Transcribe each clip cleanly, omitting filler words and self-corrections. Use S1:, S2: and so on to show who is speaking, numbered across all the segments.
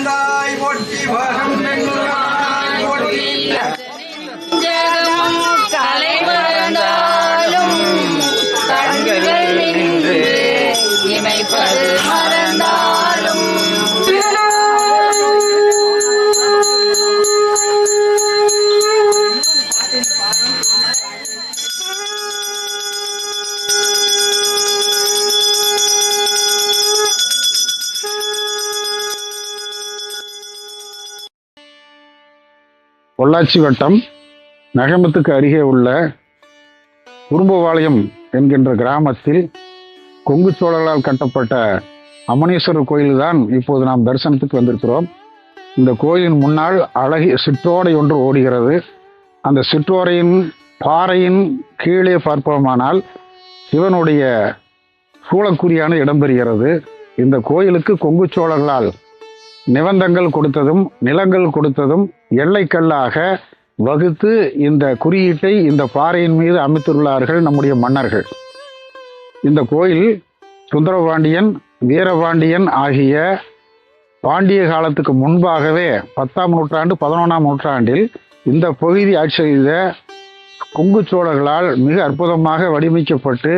S1: மறந்தாய் போற்றி வரம் போற்றி
S2: கலை மறந்தாலும் கண்கள் நின்று இமைப்பது மறந்தாலும்
S3: பொள்ளாச்சி வட்டம் நகமத்துக்கு அருகே உள்ள குறும்பபாளையம் என்கின்ற கிராமத்தில் கொங்கு சோழர்களால் கட்டப்பட்ட அமனீஸ்வரர் கோயில் தான் இப்போது நாம் தரிசனத்துக்கு வந்திருக்கிறோம். இந்த கோயிலின் முன்னால் அழகிய சிற்றோடை ஒன்று ஓடுகிறது. அந்த சிற்றோரையின் பாறையின் கீழே பார்ப்போமானால் சிவனுடைய சூளக்குறியான இடம்பெறுகிறது. இந்த கோயிலுக்கு கொங்கு சோழர்களால் நிபந்தங்கள் கொடுத்ததும் நிலங்கள் கொடுத்ததும் எல்லைக்கல்லாக வகுத்து இந்த குறியீட்டை இந்த பாறையின் மீது அமைத்துள்ளார்கள் நம்முடைய மன்னர்கள். இந்த கோயில் சுந்தரபாண்டியன், வீரபாண்டியன் ஆகிய பாண்டிய காலத்துக்கு முன்பாகவே 10ஆம் நூற்றாண்டு 11ஆம் நூற்றாண்டில் இந்த பகுதி ஆட்சி செய்த கொங்கு சோழர்களால் மிக அற்புதமாக வடிவமைக்கப்பட்டு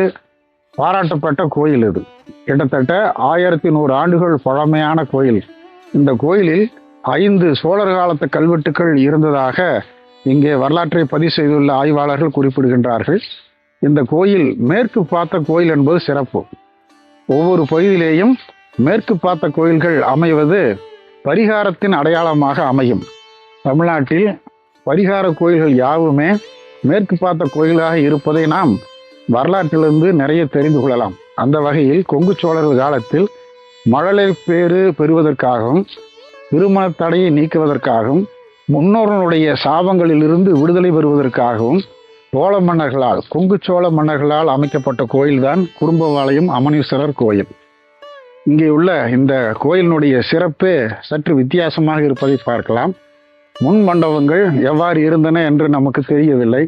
S3: பாராட்டப்பட்ட கோயில் இது. கிட்டத்தட்ட 1100 ஆண்டுகள் பழமையான கோயில். இந்த கோயிலில் 5 சோழர் காலத்து கல்வெட்டுக்கள் இருந்ததாக இங்கே வரலாற்றை பதிவு செய்துள்ள ஆய்வாளர்கள் குறிப்பிடுகின்றார்கள். இந்த கோயில் மேற்கு பார்த்த கோயில் என்பது சிறப்பு. ஒவ்வொரு பகுதியிலேயும் மேற்கு பார்த்த கோயில்கள் அமைவது பரிகாரத்தின் அடையாளமாக அமையும். தமிழ்நாட்டில் பரிகார கோயில்கள் யாவுமே மேற்கு பார்த்த கோயிலாக இருப்பதை நாம் வரலாற்றிலிருந்து நிறைய தெரிந்து கொள்ளலாம். அந்த வகையில் கொங்கு சோழர்கள் காலத்தில் மழலை பேறு பெறுவதற்காகவும் திருமண தடையை நீக்குவதற்காகவும் முன்னோர்களுடைய சாபங்களிலிருந்து விடுதலை பெறுவதற்காகவும் சோழ மன்னர்களால் கொங்கு சோழ மன்னர்களால் அமைக்கப்பட்ட கோயில்தான் குறும்பபாளையம் அமனீஸ்வரர் கோயில். இங்கே உள்ள இந்த கோயிலினுடைய சிறப்பே சற்று வித்தியாசமாக இருப்பதை பார்க்கலாம். முன் மண்டபங்கள் எவ்வாறு இருந்தன என்று நமக்கு தெரியவில்லை.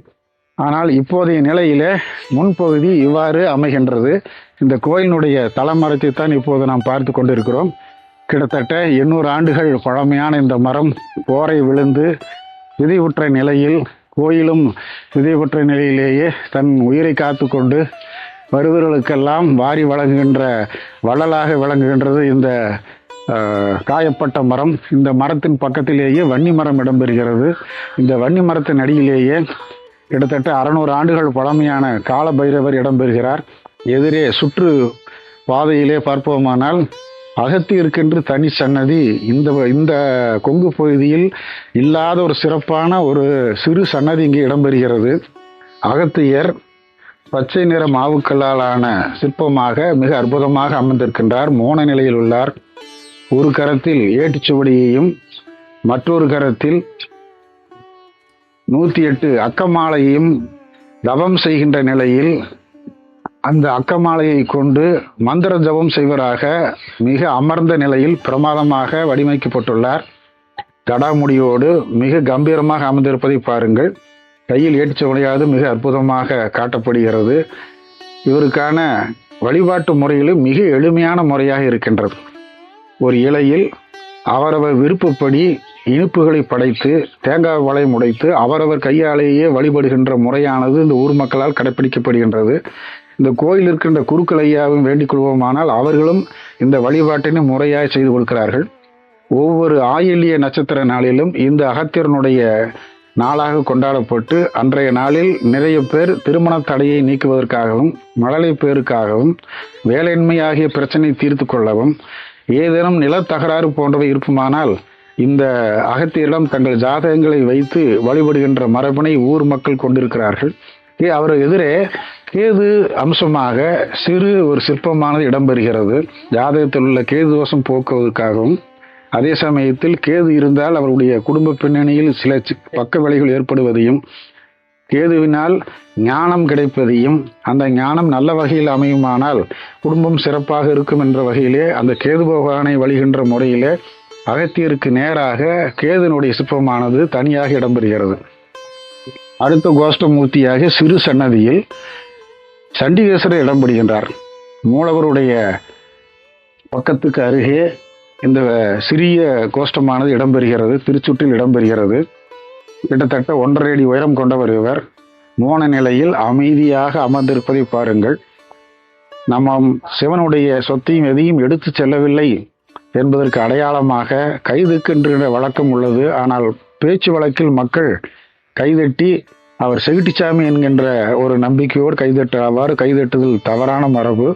S3: ஆனால் இப்போதைய நிலையிலே முன்பகுதி இவ்வாறு அமைகின்றது. இந்த கோயிலினுடைய தலமரத்தை தான் இப்போது நாம் பார்த்து கொண்டிருக்கிறோம். கிட்டத்தட்ட 800 ஆண்டுகள் பழமையான இந்த மரம் போரை விழுந்து விதைவுற்ற நிலையில், கோயிலும் விதைவுற்ற நிலையிலேயே தன் உயிரை காத்து கொண்டு வருவர்களுக்கெல்லாம் வாரி வழங்குகின்ற வள்ளலாக விளங்குகின்றது இந்த காயப்பட்ட மரம். இந்த மரத்தின் பக்கத்திலேயே வன்னி மரம் இடம்பெறுகிறது. இந்த வன்னி மரத்தின் அடியிலேயே கிட்டத்தட்ட 600 ஆண்டுகள் பழமையான கால பைரவர் இடம்பெறுகிறார். எதிரே சுற்று பாதையிலே பார்ப்போமானால் அகத்தியருக்கென்று தனி சன்னதி இந்த கொங்கு பகுதியில் இல்லாத ஒரு சிறப்பான ஒரு சிறு சன்னதி இங்கே இடம்பெறுகிறது. அகத்தியர் பச்சை நிற மாவுக்கல்லாலான சிற்பமாக மிக அற்புதமாக அமர்ந்திருக்கின்றார். மோன நிலையில் உள்ளார். ஒரு கரத்தில் ஏட்டுச்சுவடியையும் மற்றொரு கரத்தில் 108 அக்கமாலையும் தவம் செய்கின்ற நிலையில் அந்த அக்கமாலையை கொண்டு மந்திர ஜபம் செய்வராக மிக அமர்ந்த நிலையில் பிரமாதமாக வடிவமைக்கப்பட்டுள்ளார். கடாமுடியோடு மிக கம்பீரமாக அமர்ந்திருப்பதை பாருங்கள். கையில் ஏற்றுச்சவனையாவது மிக அற்புதமாக காட்டப்படுகிறது. இவருக்கான வழிபாட்டு முறையிலும் மிக எளிமையான முறையாக இருக்கின்றது. ஒரு இலையில் அவரவர் விருப்பப்படி இனிப்புகளை படைத்து தேங்காய் வளையம் உடைத்து அவரவர் கையாலேயே வழிபடுகின்ற முறையானது இந்த ஊர் மக்களால் கடைபிடிக்கப்படுகின்றது. இந்த கோயில் இருக்கின்ற குருக்கள் ஐயாவும் வேண்டிக் கொள்வோமானால் அவர்களும் இந்த வழிபாட்டினை முறையாக செய்து கொடுக்கிறார்கள். ஒவ்வொரு ஆயில்ய நட்சத்திர நாளிலும் இந்த அகத்தியனுடைய நாளாக கொண்டாடப்பட்டு அன்றைய நாளில் நிறைய பேர் திருமண தடையை நீக்குவதற்காகவும் மழலை பேருக்காகவும் வேலையின்மை ஆகிய பிரச்சனை தீர்த்து கொள்ளவும் ஏதேனும் நிலத்தகராறு போன்றவை இருக்குமானால் இந்த அகத்தியரிடம் தங்கள் ஜாதகங்களை வைத்து வழிபடுகின்ற மரபினை ஊர் மக்கள் கொண்டிருக்கிறார்கள். அவர் எதிரே கேது அம்சமாக சிறு ஒரு சிற்பமானது இடம்பெறுகிறது. ஜாதகத்தில் உள்ள கேது தோஷம் போக்குவதற்காகவும் அதே சமயத்தில் கேது இருந்தால் அவருடைய குடும்ப பின்னணியில் சில பக்க விளைவுகள் ஏற்படுவதையும் கேதுவினால் ஞானம் கிடைப்பதையும் அந்த ஞானம் நல்ல வகையில் அமையுமானால் குடும்பம் சிறப்பாக இருக்கும் என்ற வகையிலே அந்த கேது பகவானை வழிகின்ற முறையிலே அகத்தியருக்கு நேராக கேதுனுடைய சிற்பமானது தனியாக இடம்பெறுகிறது. அடுத்த கோஷ்டமூர்த்தியாக சிறு சன்னதியில் சண்டிகேஸ்வரர் இடம்பெறுகின்றார். மூலவருடைய பக்கத்துக்கு அருகே இந்த சிறிய கோஷ்டமானது இடம்பெறுகிறது. திருச்சுற்றில் இடம்பெறுகிறது. கிட்டத்தட்ட 1.5 அடி உயரம் கொண்டவர் இவர். மோன நிலையில் அமைதியாக அமர்ந்திருப்பதை பாருங்கள். நம்ம சிவனுடைய சொத்தையும் எதையும் எடுத்து செல்லவில்லை என்பதற்கு அடையாளமாக கைதுக்கின்ற வழக்கம் உள்ளது. ஆனால் பேச்சு வழக்கில் மக்கள் கைதட்டி அவர் செகுட்டிச்சாமி என்கின்ற ஒரு நம்பிக்கையோடு அவ்வாறு கைதட்டுதல் தவறான மரபு.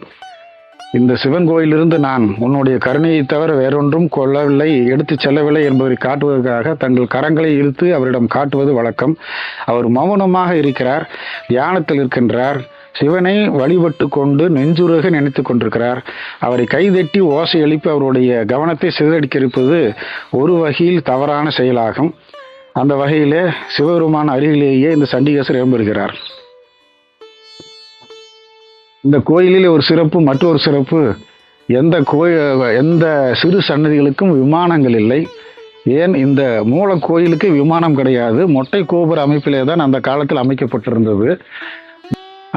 S3: இந்த சிவன் கோயிலிருந்து நான் உன்னுடைய கருணையை தவிர வேறொன்றும் கொள்ளவில்லை, எடுத்து செல்லவில்லை என்பதை காட்டுவதற்காக தங்கள் கரங்களை இழுத்து அவரிடம் காட்டுவது வழக்கம். அவர் மௌனமாக இருக்கிறார், தியானத்தில் இருக்கின்றார், சிவனை வழிபட்டு கொண்டு நெஞ்சுருக நினைத்து கொண்டிருக்கிறார். அவரை கைதட்டி ஓசை எழுப்பி அவருடைய கவனத்தை சிதறடிக்க இருப்பது ஒரு வகையில் தவறான செயலாகும். அந்த வகையிலே சிவபெருமான அருகிலேயே இந்த சண்டிகேசர் இடம்பெறுகிறார். இந்த கோயிலில் ஒரு சிறப்பு, மற்றொரு சிறப்பு, எந்த சிறு சன்னதிகளுக்கும் விமானங்கள் இல்லை. ஏன் இந்த மூல கோயிலுக்கு விமானம் கிடையாது, மொட்டை கோபுர அமைப்பிலே தான் அந்த காலத்தில் அமைக்கப்பட்டிருந்தது.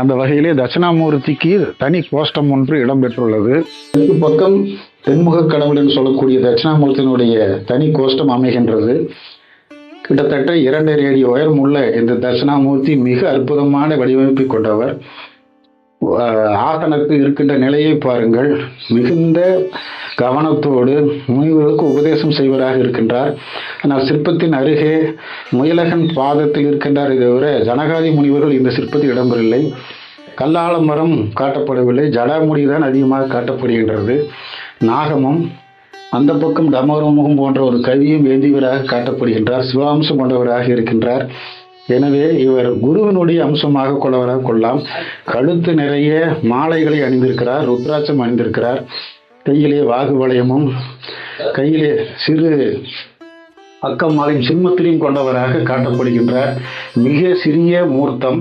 S3: அந்த வகையிலே தட்சிணாமூர்த்திக்கு தனி கோஷ்டம் ஒன்று இடம்பெற்றுள்ளது. தெற்கு பக்கம் தென்முக கடவுள் என்று சொல்லக்கூடிய தட்சிணாமூர்த்தியினுடைய தனி கோஷ்டம் அமைகின்றது. கிட்டத்தட்ட 2.5 அடி உயரம் உள்ள இந்த தட்சிணாமூர்த்தி மிக அற்புதமான வடிவமைப்பை கொண்டவர். ஆசனத்தில் இருக்கின்ற நிலையை பாருங்கள். மிகுந்த கவனத்தோடு முனிவர்களுக்கு உபதேசம் செய்வராக இருக்கின்றார். ஆனால் சிற்பத்தின் அருகே முயலகன் பாதத்தில் இருக்கின்றார். தவிர ஜனகாதி முனிவர்கள் இந்த சிற்பத்தில் இடம்பெறவில்லை. கல்லால மரம் காட்டப்படவில்லை, ஜடாமுடிதான் அதிகமாக காட்டப்படுகின்றது. நாகமும் அந்த பக்கம் டமருமுகம் போன்ற ஒரு கவியும் ஏந்தியவராக காட்டப்படுகின்றார். சிவாம்சம் கொண்டவராக இருக்கின்றார். எனவே இவர் குருவினுடைய அம்சமாக கொள்ளவராக கொள்ளலாம். கழுத்து நிறைய மாலைகளை அணிந்திருக்கிறார், ருத்ராட்சம் அணிந்திருக்கிறார். கையிலே வாகு வளையமும் கையிலே சிறு அக்கமாலையும் சிம்மத்திலையும் கொண்டவராக காட்டப்படுகின்றார். மிக சிறிய மூர்த்தம்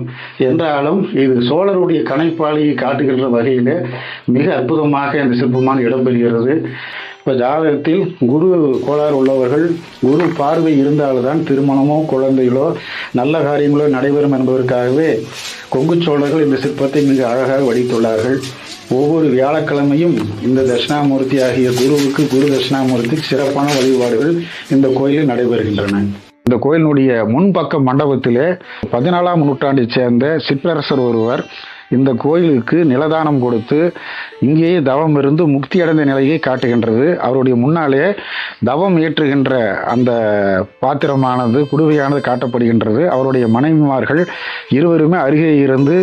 S3: என்றாலும் இது சோழருடைய கணைப்பாளையை காட்டுகின்ற வகையில் மிக அற்புதமாக இந்த சிற்பமான இடம்பெறுகிறது. இப்போ ஜாதகத்தில் குரு கோளாறு உள்ளவர்கள், குரு பார்வை இருந்தால்தான் திருமணமோ குழந்தைகளோ நல்ல காரியங்களோ நடைபெறும் என்பதற்காகவே கொங்கு சோழர்கள் இந்த சிற்பத்தை மிக அழகாக வடித்துள்ளார்கள். ஒவ்வொரு வியாழக்கிழமையும் இந்த தட்சிணாமூர்த்தி ஆகிய குருவுக்கு, குரு தட்சிணாமூர்த்திக்கு சிறப்பான வழிபாடுகள் இந்த கோயிலில் நடைபெறுகின்றன. இந்த கோயிலினுடைய முன்பக்க மண்டபத்திலே 14ஆம் நூற்றாண்டைச் சேர்ந்த சிற்றரசர் ஒருவர் இந்த கோயிலுக்கு நிலதானம் கொடுத்து இங்கேயே தவம் இருந்து முக்தி அடைந்த நிலையை காட்டுகின்றது. அவருடைய முன்னாலே தவம் ஏற்றுகின்ற அந்த பாத்திரமானது, குடுவையானது காட்டப்படுகின்றது. அவருடைய மனைவிமார்கள் இருவருமே அருகே இருந்து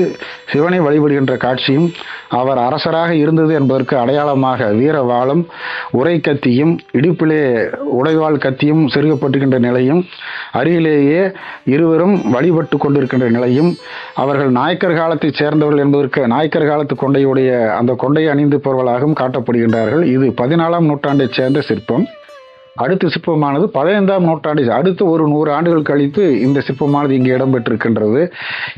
S3: சிவனை வழிபடுகின்ற காட்சியும், அவர் அரசராக இருந்தது என்பதற்கு அடையாளமாக வீரவாளும் உரை கத்தியும் இடுப்பிலே உடைவாள் கத்தியும் செருகப்பட்டுகின்ற நிலையும், அருகிலேயே இருவரும் வழிபட்டு கொண்டிருக்கின்ற நிலையும், அவர்கள் நாயக்கர் காலத்தைச் சேர்ந்தவர்கள் என்பதற்கு நாயக்கர் காலத்து கொண்டையுடைய அந்த கொண்டையை அணிந்து போவர்களாகவும் காட்டப்படுகின்றார்கள். இது 14ஆம் நூற்றாண்டைச் சேர்ந்த சிற்பம். அடுத்த சிற்பமானது 15ஆம் நூற்றாண்டு, அடுத்த ஒரு 100 ஆண்டுகள் கழித்து இந்த சிற்பமானது இங்கே இடம்பெற்றிருக்கின்றது.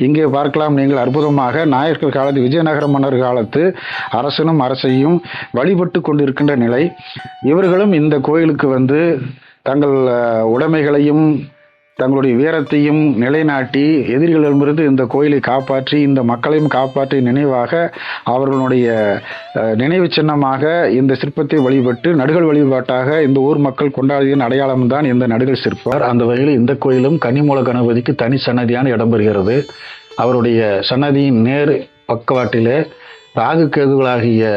S3: இங்கே பார்க்கலாம் நீங்கள் அற்புதமாக நாயக்கர் காலத்து விஜயநகர மன்னர் காலத்து அரசனும் அரசையும் வழிபட்டு கொண்டிருக்கின்ற நிலை. இவர்களும் இந்த கோயிலுக்கு வந்து தங்கள் உடைமைகளையும் தங்களுடைய வீரத்தையும் நிலைநாட்டி எதிரிகளிடமிருந்து இந்த கோயிலை காப்பாற்றி இந்த மக்களையும் காப்பாற்றி நினைவாக அவர்களுடைய நினைவு சின்னமாக இந்த சிற்பத்தை வழிபட்டு நடுகள் வழிபாட்டாக இந்த ஊர் மக்கள் கொண்டாடிய அடையாளம்தான் இந்த நடுகள் சிற்பம். அந்த வகையில் இந்த கோயிலும் கன்னிமூல கணபதிக்கு தனி சன்னதியான இடம்பெறுகிறது. அவருடைய சன்னதியின் நேர் பக்கவாட்டிலே ராகு கேதுகளாகிய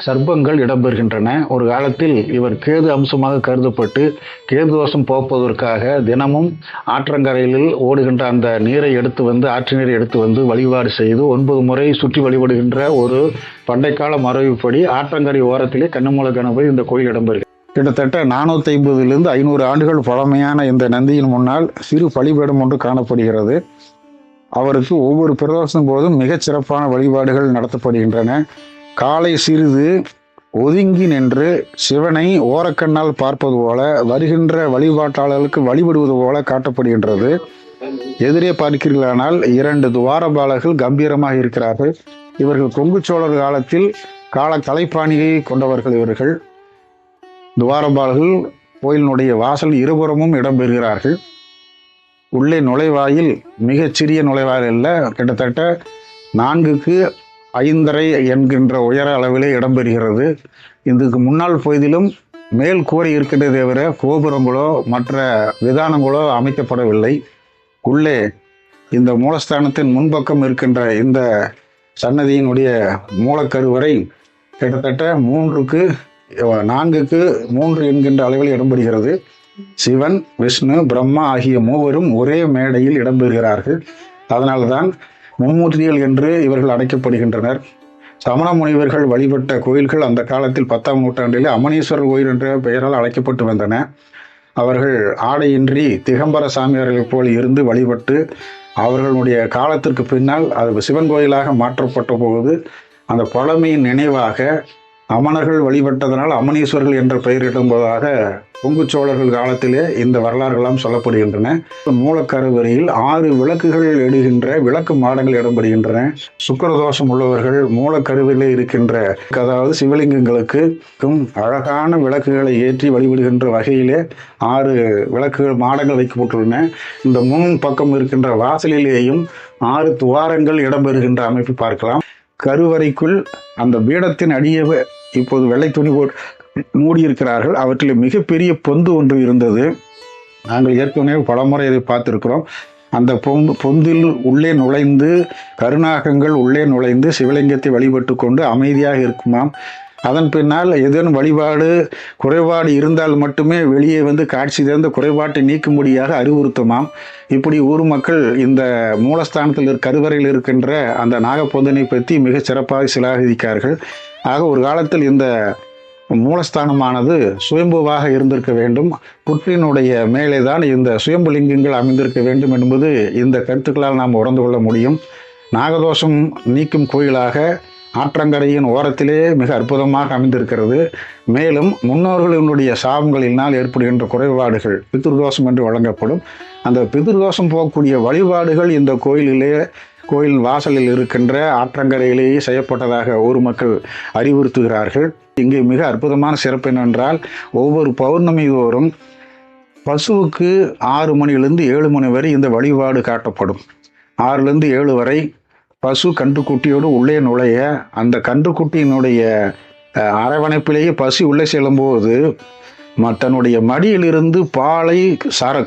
S3: சர்ப்பங்கள் இடம்பெறுகின்றன. ஒரு காலத்தில் இவர் கேது அம்சமாக கருதப்பட்டு கேது தோஷம் போக்குவதற்காக தினமும் ஆற்றங்கரையில் ஓடுகின்ற அந்த நீரை எடுத்து வந்து, ஆற்று நீரை எடுத்து வந்து வழிபாடு செய்து 9 முறை சுற்றி வழிபடுகின்ற ஒரு பண்டைக்கால மரபுப்படி ஆற்றங்கரை ஓரத்திலே கன்னிமூல கணபதி இந்த கோயில் இடம்பெறுகிறது. கிட்டத்தட்ட 450 500 ஆண்டுகள் பழமையான இந்த நந்தியின் முன்னால் சிறு பலிபீடம் ஒன்று காணப்படுகிறது. அவருக்கு ஒவ்வொரு பிரதோஷம் போதும் மிகச் சிறப்பான வழிபாடுகள் நடத்தப்படுகின்றன. காலை சிறிது ஒதுங்கி நின்று சிவனை ஓரக்கண்ணால் பார்ப்பது போல, வருகின்ற வழிபாட்டாளர்களுக்கு வழிபடுவது போல காட்டப்படுகின்றது. எதிரே பார்க்கிறீர்களானால் 2 துவாரபாலர்கள் கம்பீரமாக இருக்கிறார்கள். இவர்கள் கொங்கு சோழர் காலத்தில் கலைப்பாணியை கொண்டவர்கள். இவர்கள் துவாரபாலர்கள் கோயிலினுடைய வாசல் இருபுறமும் இடம்பெறுகிறார்கள். உள்ளே நுழைவாயில் மிகச்சிறிய நுழைவாயில் அல்ல, கிட்டத்தட்ட 4க்கு 5.5 என்கின்ற உயர அளவிலே இடம்பெறுகிறது. இதுக்கு முன்னால் பகுதியிலும் மேல் கூரை இருக்கின்றதை தவிர கோபுரங்களோ மற்ற விதானங்களோ அமைக்கப்படவில்லை. உள்ளே இந்த மூலஸ்தானத்தின் முன்பக்கம் இருக்கின்ற இந்த சன்னதியினுடைய மூலக்கருவறை கிட்டத்தட்ட 3க்கு 4க்கு 3 என்கின்ற அளவில் இடம்பெறுகிறது. சிவன், விஷ்ணு, பிரம்மா ஆகிய மூவரும் ஒரே மேடையில் இடம்பெறுகிறார்கள். அதனால்தான் மும்மூர்த்திகள் என்று இவர்கள் அழைக்கப்படுகின்றனர். சமண முனிவர்கள் வழிபட்ட கோயில்கள் அந்த காலத்தில் 10ஆம் நூற்றாண்டில் அமனீஸ்வரர் கோயில் என்ற பெயரால் அழைக்கப்பட்டு வந்தன. அவர்கள் ஆடையின்றி திகம்பர சாமியார்களைப் போல் இருந்து வழிபட்டு அவர்களுடைய காலத்திற்கு பின்னால் அது சிவன் கோயிலாக மாற்றப்பட்ட போது அந்த பழமையின் நினைவாக அமணர்கள் வழிபட்டதனால் அமனீஸ்வரர்கள் என்ற பெயரிடும்போதாக கொங்கு சோழர்கள் காலத்திலே இந்த வரலாறுகளாம் சொல்லப்படுகின்றன. மூலக்கருவறையில் 6 விளக்குகள் எடுகின்ற விளக்கு மாடங்கள் இடம்பெறுகின்றன. சுக்கிரதோஷம் உள்ளவர்கள் மூலக்கருவிலே இருக்கின்ற, அதாவது சிவலிங்கங்களுக்கு அழகான விளக்குகளை ஏற்றி வழிபடுகின்ற வகையிலே 6 விளக்குகள் மாடங்கள் வைக்கப்பட்டுள்ளன. இந்த முன் பக்கம் இருக்கின்ற வாசலிலேயும் 6 துவாரங்கள் இடம்பெறுகின்ற அமைப்பு பார்க்கலாம். கருவறைக்குள் அந்த பீடத்தின் அடியே இப்போது வெள்ளை துணி மூடியிருக்கிறார்கள். அவற்றில் மிகப்பெரிய பொந்து ஒன்று இருந்தது. நாங்கள் ஏற்கனவே பலமுறை இதை பார்த்திருக்கிறோம். அந்த பொந்தில் உள்ளே நுழைந்து கருநாகங்கள் உள்ளே நுழைந்து சிவலிங்கத்தை வழிபட்டு கொண்டு அமைதியாக இருக்குமாம். அதன் பின்னால் ஏதேனும் குறைபாடு இருந்தால் மட்டுமே வெளியே வந்து காட்சி தந்த குறைபாட்டை நீக்கும்படியாக அறிவுறுத்துமாம். இப்படி ஊர் மக்கள் இந்த மூலஸ்தானத்தில் கருவறையில் இருக்கின்ற அந்த நாகப்பொந்தனை பற்றி மிக சிறப்பாக சிலாகிதிக்கார்கள். ஆக ஒரு காலத்தில் இந்த மூலஸ்தானமானது சுயம்புவாக இருந்திருக்க வேண்டும். புற்றினுடைய மேலே தான் இந்த சுயம்புலிங்கங்கள் அமைந்திருக்க வேண்டும் என்பது இந்த கருத்துக்களால் நாம் உணர்ந்து கொள்ள முடியும். நாகதோஷம் நீக்கும் கோயிலாக ஆற்றங்கரையின் ஓரத்திலே மிக அற்புதமாக அமைந்திருக்கிறது. மேலும் முன்னோர்களினுடைய சாபங்களினால் ஏற்படுகின்ற குறைபாடுகள் பித்ருதோஷம் என்று வழங்கப்படும். அந்த பித்ருதோஷம் போகக்கூடிய வழிபாடுகள் இந்த கோயில் வாசலில் இருக்கின்ற ஆற்றங்கரையிலேயே செய்யப்பட்டதாக ஊர் மக்கள் அறிவுறுத்துகிறார்கள். இங்கே மிக அற்புதமான சிறப்பு என்னவென்றால், ஒவ்வொரு பௌர்ணமி தோறும் பசுவுக்கு 6 மணியிலிருந்து 7 மணி வரை இந்த வழிபாடு காட்டப்படும். 6லிருந்து 7 வரை பசு கன்றுக்குட்டியோடு உள்ளே நுழைய, அந்த கன்றுக்குட்டியினுடைய அரவணைப்பிலேயே பசு உள்ளே செல்லும்போது தன்னுடைய மடியிலிருந்து பாலை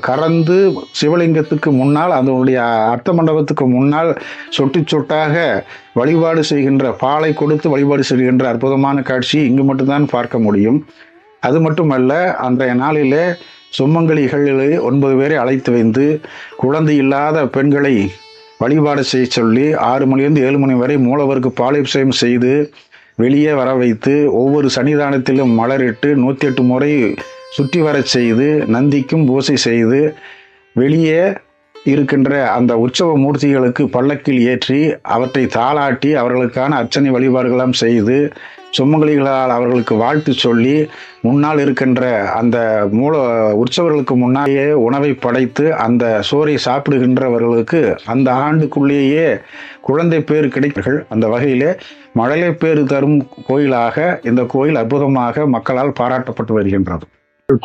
S3: கறந்து சிவலிங்கத்துக்கு முன்னால், அதனுடைய அர்த்த மண்டபத்துக்கு முன்னால் சொட்டு சொட்டாக வழிபாடு செய்கின்ற, பாலை கொடுத்து வழிபாடு செய்கின்ற அற்புதமான காட்சி இங்கு மட்டும்தான் பார்க்க முடியும். அது மட்டுமல்ல, அன்றைய நாளிலே சுமங்கலிகளிலே 9 பேரை அழைத்து வைத்து குழந்தை இல்லாத பெண்களை வழிபாடு செய்ய சொல்லி 6 மணிலிருந்து 7 மணி வரை மூலவருக்கு பாலாபிஷேகம் செய்து வெளியே வர வைத்து ஒவ்வொரு சன்னிதானத்திலும் மலரிட்டு 108 முறை சுற்றி வர செய்து நந்திக்கும் பூசை செய்து வெளியே இருக்கின்ற அந்த உற்சவ மூர்த்திகளுக்கு பல்லக்கில் ஏற்றி அவற்றை தாளாட்டி அவர்களுக்கான அர்ச்சனை வழிபாடுகளாம் செய்து சுமங்கலிகளால் அவர்களுக்கு வாழ்த்து சொல்லி முன்னால் இருக்கின்ற அந்த உற்சவர்களுக்கு முன்னாலேயே உணவை படைத்து அந்த சோறை சாப்பிடுகின்றவர்களுக்கு அந்த ஆண்டுக்குள்ளேயே குழந்தை பேர் கிடைக்கிறார்கள். அந்த வகையிலே மழலை பேறு தரும் கோயிலாக இந்த கோயில் அற்புதமாக மக்களால் பாராட்டப்பட்டு வருகின்றது.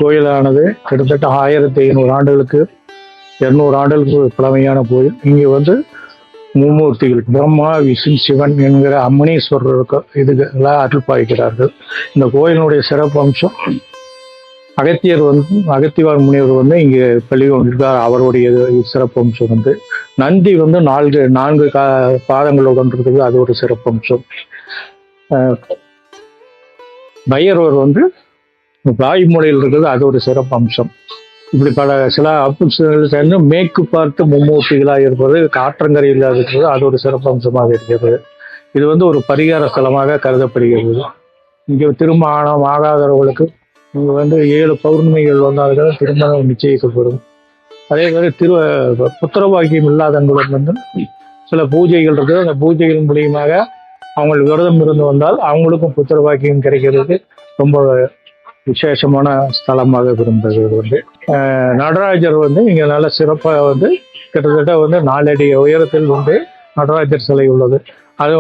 S4: கோயிலானது கிட்டத்தட்ட 1500 ஆண்டுகளுக்கு 200 ஆண்டுகளுக்கு பழமையான கோயில். இங்கே மும்மூர்த்திகள் பிரம்மா, விஷ்ணு, சிவன் என்கிற அம்மனீஸ்வரருக்கு இதுக்கெல்லாம் அருள் பாய்க்கிறார்கள். இந்த கோயிலினுடைய சிறப்பு அம்சம், அகத்தியவார் முனிவர் இங்கே பள்ளி கொண்டிருக்கார். அவருடைய சிறப்பு அம்சம் நந்தி 4 பாதங்களுடன் இருக்குது, அது ஒரு சிறப்பு அம்சம். பைரவர் வாய்மொழியில் இருக்குது, அது ஒரு சிறப்பு அம்சம். இப்படி சில அம்சங்கள் சேர்ந்து மேற்கு பார்த்து மும்மூர்த்திகளாக இருப்பது, காற்றங்கரையில் இருக்கிறது, அது ஒரு சிறப்பு அம்சமாக இருக்கிறது. இது ஒரு பரிகார ஸ்தலமாக கருதப்படுகிறது. இங்கே திருமணம் ஆகாதவர்களுக்கு இங்கே 7 பௌர்ணமிகள் வந்தால்தான் திருமணம் நிச்சயிக்கப்படும். அதே மாதிரி புத்திரபாக்கியம் இல்லாதவங்களும் சில பூஜைகள் இருக்குது. அந்த பூஜைகள் மூலியமாக அவங்க விரதம் இருந்து வந்தால் அவங்களுக்கும் புத்திரபாக்கியம் கிடைக்கிறது. ரொம்ப விசேஷமான ஸ்தலமாக இருந்தது. நடராஜர் இங்கே நல்ல சிறப்பாக கிட்டத்தட்ட 4 அடி உயரத்தில் நடராஜர் சிலை உள்ளது. அது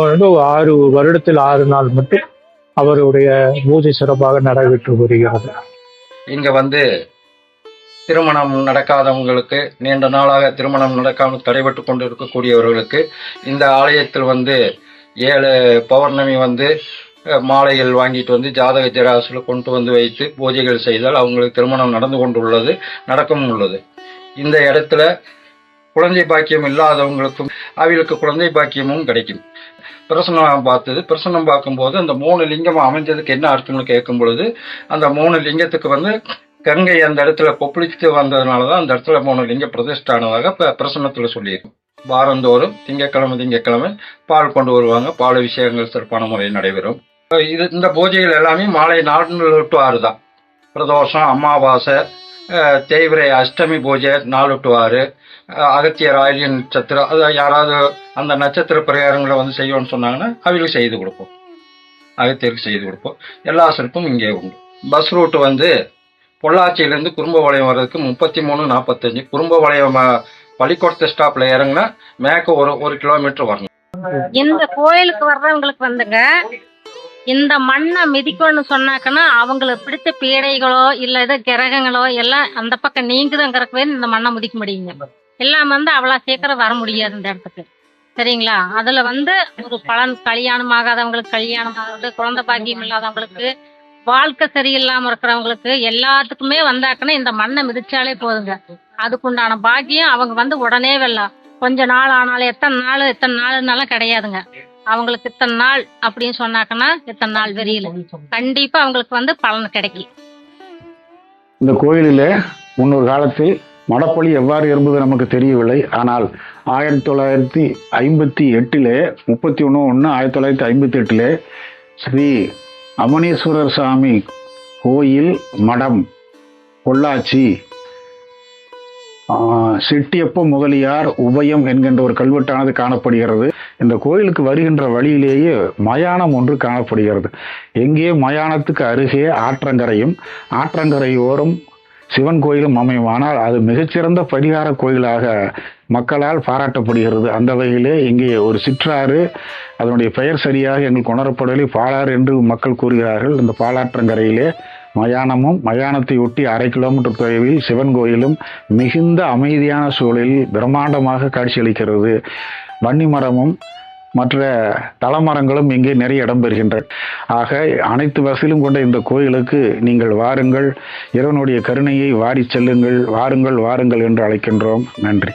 S4: 6 வருடத்தில் 6 நாள் மட்டும் அவருடைய பூஜை சிறப்பாக நடைபெற்று வருகிறது.
S1: இங்க திருமணம் நடக்காதவங்களுக்கு, நீண்ட நாளாக திருமணம் நடக்காமல் தடைபட்டு கொண்டு இருக்கக்கூடியவர்களுக்கு இந்த ஆலயத்தில் 7 பௌர்ணமி மாலைகள் வாங்கிட்டு வந்து ஜாதக ஜெராக்ஸில் கொண்டு வந்து வைத்து பூஜைகள் செய்தால் அவங்களுக்கு திருமணம் நடந்து கொண்டுள்ளது, நடக்கவும் உள்ளது. இந்த இடத்துல குழந்தை பாக்கியம் இல்லாதவங்களுக்கும் அவங்களுக்கு குழந்தை பாக்கியமும் கிடைக்கும். பிரசனம் பார்க்கும்போது அந்த 3 லிங்கம் அமைஞ்சதுக்கு என்ன அர்த்தம்னு கேட்கும் பொழுது, அந்த 3 லிங்கத்துக்கு வந்து கங்கை அந்த இடத்துல கொப்பளித்து வந்ததுனால தான் அந்த இடத்துல 3 லிங்க பிரதிஷ்டானதாக பிரசன்னத்தில் சொல்லியிருக்கும். வாரந்தோறும் திங்கக்கிழமை பால் கொண்டு வருவாங்க. பால் விஷயங்கள் சிறப்பான முறையில் நடைபெறும். இந்த பூஜைகள் எல்லாமே மாலை 4 to 6 தான். பிரதோஷம், அமாவாசை, தேய்பிரை அஷ்டமி பூஜை 4 to 6, அகத்தியர் ஆயில்ய நட்சத்திரம், அது யாராவது அந்த நட்சத்திர பரிகாரங்களை வந்து செய்வோம்னு சொன்னாங்கன்னா அவங்களுக்கு செய்து கொடுப்போம். அகத்தியருக்கு செய்து கொடுப்போம். எல்லா சிறப்பும் இங்கே உண்டு. பஸ் ரூட் வந்து பொள்ளாச்சியிலேருந்து குறும்பபாளையம் வர்றதுக்கு 33:45. குறும்பபாளையம் பள்ளிக்கூடத்து ஸ்டாப்ல இறங்குனா மேற்கு ஒரு கிலோமீட்டர் வரணும்.
S2: இந்த கோயிலுக்கு வர்றவங்களுக்கு வந்துங்க இந்த மண்ணை மிதிக்கணும்னு சொன்னாக்கன்னா அவங்களுக்கு பிடிச்ச பீடைகளோ இல்ல ஏதோ கிரகங்களோ எல்லாம் அந்த பக்கம் நீங்குதுங்கிறக்கு இந்த மண்ணை மிதிக்க முடியுங்க. எல்லாம் வந்து அவ்வளவு சீக்கிரம் வர முடியாது இந்த இடத்துக்கு. சரிங்களா? அதுல வந்து ஒரு பலன், கல்யாணம் ஆகாதவங்களுக்கு கல்யாணம் ஆகுது, குழந்தை பாக்கியம் இல்லாதவங்களுக்கு, வாழ்க்கை சரியில்லாம இருக்கிறவங்களுக்கு எல்லாத்துக்குமே வந்தாக்குன்னா இந்த மண்ணை மிதிச்சாலே போதுங்க. அதுக்குண்டான பாக்கியம் அவங்க வந்து உடனே வெல்லாம். கொஞ்ச நாள் ஆனாலும் எத்தனை நாள்னாலும் கிடையாதுங்க. அவங்களுக்கு இத்தனை நாள் அப்படின்னு சொன்னாக்கன்னா இத்தனை நாள் வெறியில கண்டிப்பா அவங்களுக்கு வந்து பலன் கிடைக்கும்.
S3: இந்த கோயிலிலே முன்னொரு காலத்தில் மடப்பள்ளி எவ்வாறு இருந்தது நமக்கு தெரியவில்லை. ஆனால் 1958 31/1/1958 ஸ்ரீ அமனீஸ்வரர் சாமி கோயில் மடம் பொள்ளாச்சி செட்டியப்ப முதலியார் உபயம் என்கின்ற ஒரு கல்வெட்டானது காணப்படுகிறது. இந்த கோயிலுக்கு வருகின்ற வழியிலேயே மயானம் ஒன்று காணப்படுகிறது. எங்கே மயானத்துக்கு அருகே ஆற்றங்கரையும் ஆற்றங்கரையோரம் சிவன் கோயிலும் அமையும். ஆனால் அது மிகச்சிறந்த பரிகார கோயிலாக மக்களால் பாராட்டப்படுகிறது. அந்த வகையிலே இங்கே ஒரு சிற்றாறு, அதனுடைய பெயர் சரியாக எங்களுக்கு உணரப்படவில்லை, பாலாறு என்று மக்கள் கூறுகிறார்கள். இந்த பாலாற்றங்கரையிலே மயானமும் மயானத்தை ஒட்டி 1/2 கிலோமீட்டர் தொலைவில் சிவன் கோயிலும் மிகுந்த அமைதியான சூழலில் பிரம்மாண்டமாக காட்சியளிக்கிறது. வன்னி மரமும் மற்ற தலமரங்களும் இங்கே நிறைய இடம்பெறுகின்றன. ஆக அனைத்து வசதியும் கொண்ட இந்த கோயிலுக்கு நீங்கள் வாருங்கள், இறைவனுடைய கருணையை வாரி செல்லுங்கள், வாருங்கள் வாருங்கள் என்று அழைக்கின்றோம். நன்றி.